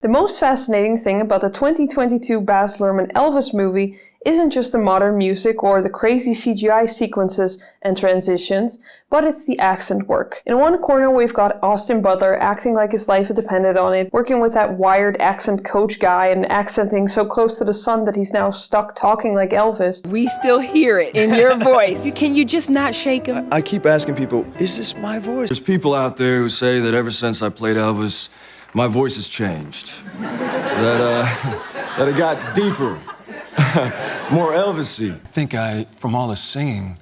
The most fascinating thing about the 2022 Baz Luhrmann Elvis movie isn't just the modern music or the crazy CGI sequences and transitions, but it's the accent work. In one corner we've got Austin Butler acting like his life depended on it, working with that wired accent coach guy and accenting so close to the sun that he's now stuck talking like Elvis. We still hear it in your voice. Can you just not shake him? I keep asking people, is this my voice? There's people out there who say that ever since I played Elvis, my voice has changed. That it got deeper. More Elvis-y. I think from all the singing,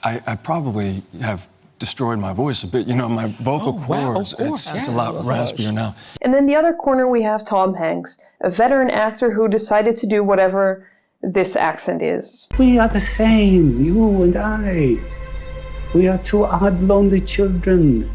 I probably have destroyed my voice a bit. You know, my vocal cords, it's a lot raspier now. And in the other corner we have Tom Hanks, a veteran actor who decided to do whatever this accent is. We are the same, you and I. We are two odd, lonely children,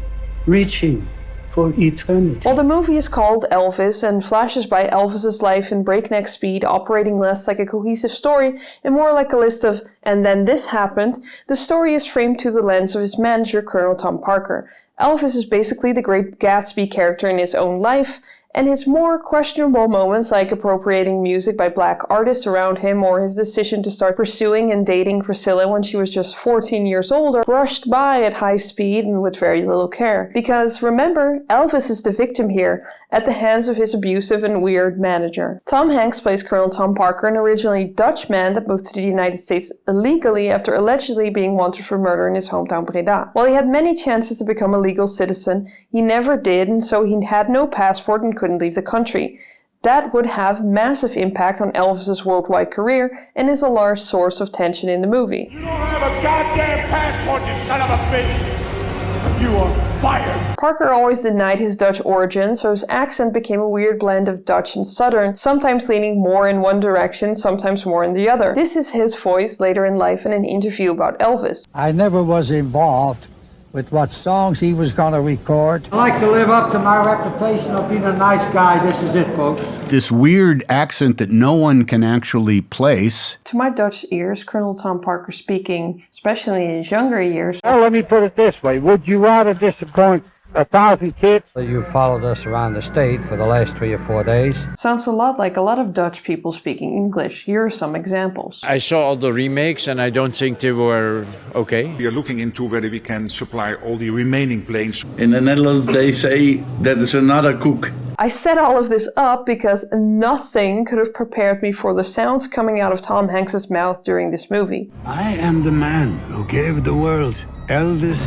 reaching for eternity. While the movie is called Elvis and flashes by Elvis's life in breakneck speed, operating less like a cohesive story and more like a list of "and then this happened," the story is framed through the lens of his manager, Colonel Tom Parker. Elvis is basically the Great Gatsby character in his own life, and his more questionable moments, like appropriating music by black artists around him or his decision to start pursuing and dating Priscilla when she was just 14 years old, are brushed by at high speed and with very little care. Because remember, Elvis is the victim here, at the hands of his abusive and weird manager. Tom Hanks plays Colonel Tom Parker, an originally Dutch man that moved to the United States illegally after allegedly being wanted for murder in his hometown Breda. While he had many chances to become a legal citizen, he never did, and so he had no passport and couldn't leave the country. That would have massive impact on Elvis's worldwide career and is a large source of tension in the movie. You don't have a goddamn passport, you son of a bitch! You are fired! Parker always denied his Dutch origin, so his accent became a weird blend of Dutch and Southern, sometimes leaning more in one direction, sometimes more in the other. This is his voice later in life in an interview about Elvis. I never was involved with what songs he was going to record. I like to live up to my reputation of being a nice guy. This is it, folks. This weird accent that no one can actually place. To my Dutch ears, Colonel Tom Parker speaking, especially in his younger years. Well, let me put it this way. Would you rather disappoint 1,000 kids? You followed us around the state for the last 3 or 4 days. Sounds a lot like a lot of Dutch people speaking English. Here are some examples. I saw all the remakes and I don't think they were okay. We are looking into whether we can supply all the remaining planes. In the Netherlands they say that is another cook. I set all of this up because nothing could have prepared me for the sounds coming out of Tom Hanks' mouth during this movie. I am the man who gave the world Elvis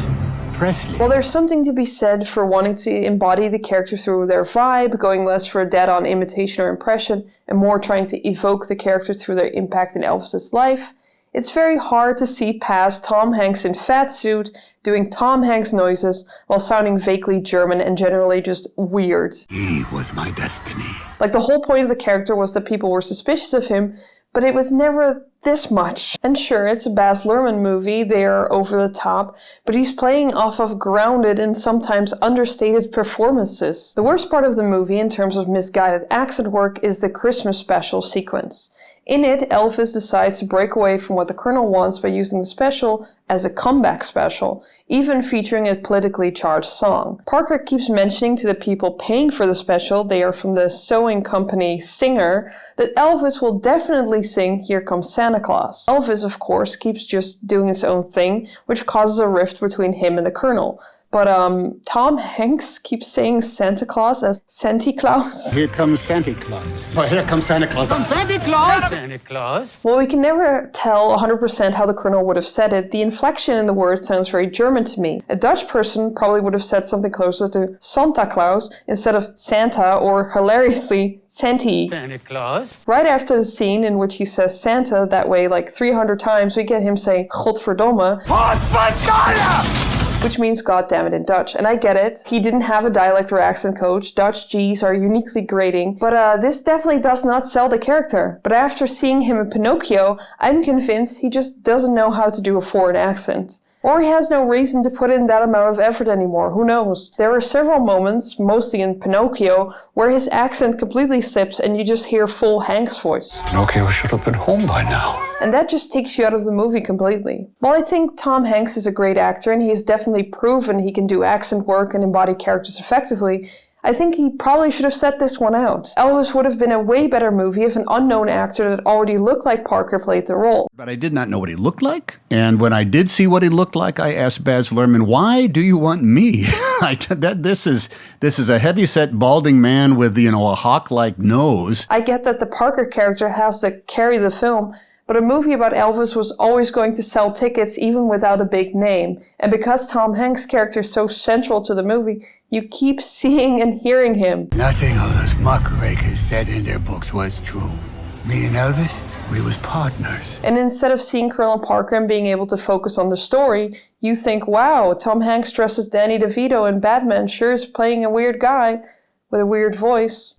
Presley. Well, there's something to be said for wanting to embody the character through their vibe, going less for a dead-on imitation or impression, and more trying to evoke the character through their impact in Elvis's life. It's very hard to see past Tom Hanks in fat suit, doing Tom Hanks noises, while sounding vaguely German and generally just weird. He was my destiny. Like, the whole point of the character was that people were suspicious of him, but it was never this much. And sure, it's a Baz Luhrmann movie, they are over the top, but he's playing off of grounded and sometimes understated performances. The worst part of the movie in terms of misguided accent work is the Christmas special sequence. In it, Elvis decides to break away from what the Colonel wants by using the special as a comeback special, even featuring a politically charged song. Parker keeps mentioning to the people paying for the special, they are from the sewing company Singer, that Elvis will definitely sing Here Comes Santa Claus. Elvis, of course, keeps just doing his own thing, which causes a rift between him and the Colonel. But Tom Hanks keeps saying Santa Claus as Santy Claus. Here comes Santa Claus. Well, here comes Santa Claus. Santa Claus! Santa Claus! Well, we can never tell 100% how the Colonel would have said it. The inflection in the word sounds very German to me. A Dutch person probably would have said something closer to Santa Claus instead of Santa, or hilariously, Santy. Santa Claus? Right after the scene in which he says Santa that way like 300 times, we get him say Godverdomme. Which means goddammit in Dutch. And I get it. He didn't have a dialect or accent coach. Dutch G's are uniquely grating. But this definitely does not sell the character. But after seeing him in Pinocchio, I'm convinced he just doesn't know how to do a foreign accent. Or he has no reason to put in that amount of effort anymore, who knows? There are several moments, mostly in Pinocchio, where his accent completely slips and you just hear full Hank's voice. Pinocchio should have been home by now. And that just takes you out of the movie completely. While I think Tom Hanks is a great actor and he has definitely proven he can do accent work and embody characters effectively, I think he probably should have set this one out. Elvis would have been a way better movie if an unknown actor that already looked like Parker played the role. But I did not know what he looked like. And when I did see what he looked like, I asked Baz Luhrmann, why do you want me? This is a heavyset balding man with, a hawk-like nose. I get that the Parker character has to carry the film, but a movie about Elvis was always going to sell tickets even without a big name. And because Tom Hanks' character is so central to the movie, you keep seeing and hearing him. Nothing all those muckrakers said in their books was true. Me and Elvis, we was partners. And instead of seeing Colonel Parker and being able to focus on the story, you think, wow, Tom Hanks dressed as Danny DeVito in Batman sure is playing a weird guy with a weird voice.